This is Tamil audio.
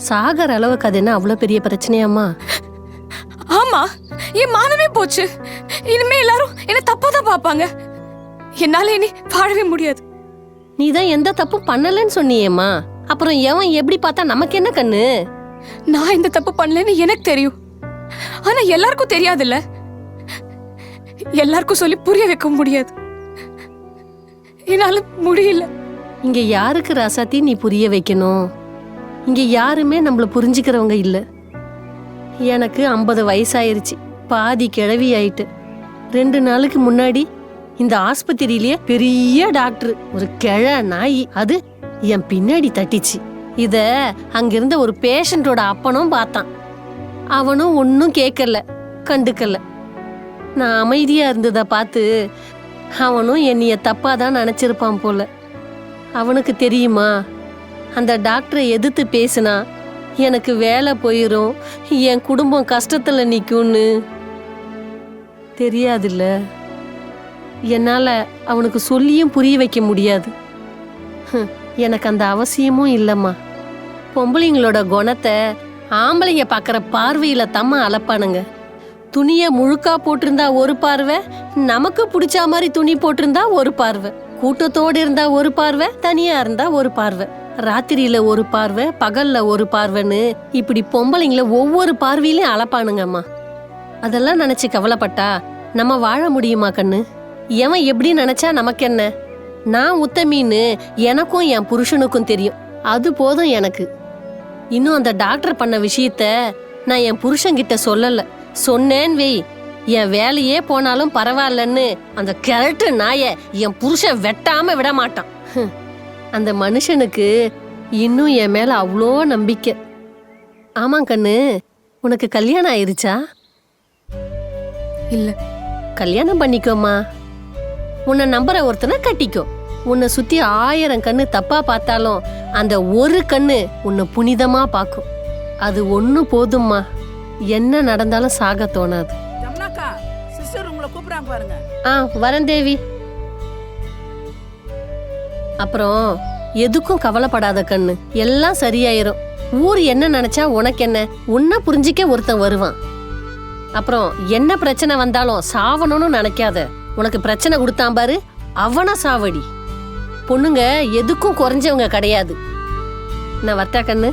சாகர அளவுக்கு அது என்ன அவ்வளவு பெரிய பிரச்சனையாம்மா? ஆமா, என் மானமே போச்சு. இனிமே எல்லாரும் என்ன தப்பாதான் பாப்பாங்க. என்னால இனி வாழவே முடியாது. நீ தான் எந்த தப்பும் பண்ணலன்னு சொன்னியேம்மா. அப்புறம் எவன் எப்படி பார்த்தா நமக்கு என்ன கண்ணு? நான் இந்த தப்பு பண்ணலன்னு எனக்கு தெரியும். ஆனா எல்லாருக்கும் தெரியாதுல்ல. எல்லாருக்கும் சொல்லி புரிய வைக்க முடியாது. என்னால முடியல. இங்க யாருக்கு ராசாத்தி நீ புரிய வைக்கணும்? இங்க யாருமே நம்மள புரிஞ்சுக்கிறவங்க இல்ல. எனக்கு 50 வயசாயிருச்சு, பாதி கிழவி ஆயிட்டு. 2 நாளுக்கு முன்னாடி இந்த ஆஸ்பத்திரியிலேயே பெரிய டாக்டர் ஒரு கிழ நாய் அது என் பின்னாடி தட்டிச்சு. இத அங்கிருந்த ஒரு பேஷண்டோட அப்பனும் பார்த்தான். அவனும் ஒன்னும் கேட்கல, கண்டுக்கல. நான் அமைதியா இருந்ததை பார்த்து அவனும் என்னைய தப்பாதான் நினைச்சிருப்பான் போல. அவனுக்கு தெரியுமா, அந்த டாக்டரை எதிர்த்து பேசினா எனக்கு வேலை போயிரும், என் குடும்பம் கஷ்டத்துல நிக்கும்னு. தெரியாதுல்ல. என்னால அவனுக்கு சொல்லியும் புரிய வைக்க முடியாது. எனக்கு அந்த அவசியமும் இல்லம்மா. பொம்பளைங்களோட குணத்தை ஆம்பளைங்க பார்க்குற பார்வையில தம்மா அளப்பானுங்க. துணியை முழுக்கா போட்டிருந்தா ஒரு பார்வை, நமக்கு பிடிச்ச மாதிரி துணி போட்டிருந்தா ஒரு பார்வை, கூட்டத்தோடு இருந்தா ஒரு பார்வை, தனியா இருந்தா ஒரு பார்வை, ராத்திரியில ஒரு பார்வை, பகல்ல ஒரு பார்வைன்னு இப்படி பொம்பளைங்கள ஒவ்வொரு பார்வையிலையும் அளப்பானுங்கம்மா. அதெல்லாம் நினைச்சு கவலைப்பட்டா நம்ம வாழ முடியுமா கண்ணு? எவன் எப்படி நினைச்சா நமக்கு என்ன? நான் உத்தமின்னு எனக்கும் என் புருஷனுக்கும் தெரியும். அது போதும் எனக்கு. இன்னும் அந்த டாக்டர் பண்ண விஷயத்த நான் என் புருஷன்கிட்ட சொல்லல. சொன்னேன் வெய், என் வேலையே போனாலும் பரவாயில்லன்னு அந்த கிழட்டு நாய என் புருஷன் வெட்டாம விட மாட்டான். அந்த மனுஷனுக்கு இன்னும் என் மேல அவ்வளோ நம்பிக்கை. ஆமா கண்ணு, உனக்கு கல்யாணம் ஆயிருச்சா? இல்ல. கல்யாணம் பண்ணிக்கோமா. உன்னை நம்புற ஒருத்தனை கட்டிக்கோ. உன்னை சுத்தி 1000 கண்ணு தப்பா பார்த்தாலும் அந்த ஒரு கண்ணு உன்னை புனிதமா பார்க்கும். அது ஒண்ணு போதும்மா. என்ன நடந்தாலும் சாக தோணாது. வரேன் தேவி. அப்புறம் எதுக்கும் கவலைப்படாத கண்ணு, எல்லாம் சரியாயிரும். ஊர் என்ன நினைச்சா உனக்கு என்ன? உன்னை புரிஞ்சிக்க ஒருத்தன் வருவான். அப்புறம் என்ன பிரச்சனை வந்தாலும் சாவணும்னு நினைக்காத. உனக்கு பிரச்சனை கொடுத்தான் பாரு, அவனா சாவடி. பொண்ணுங்க எதுக்கும் குறைஞ்சவங்க கிடையாது. நான் வர்த்தா கண்ணு.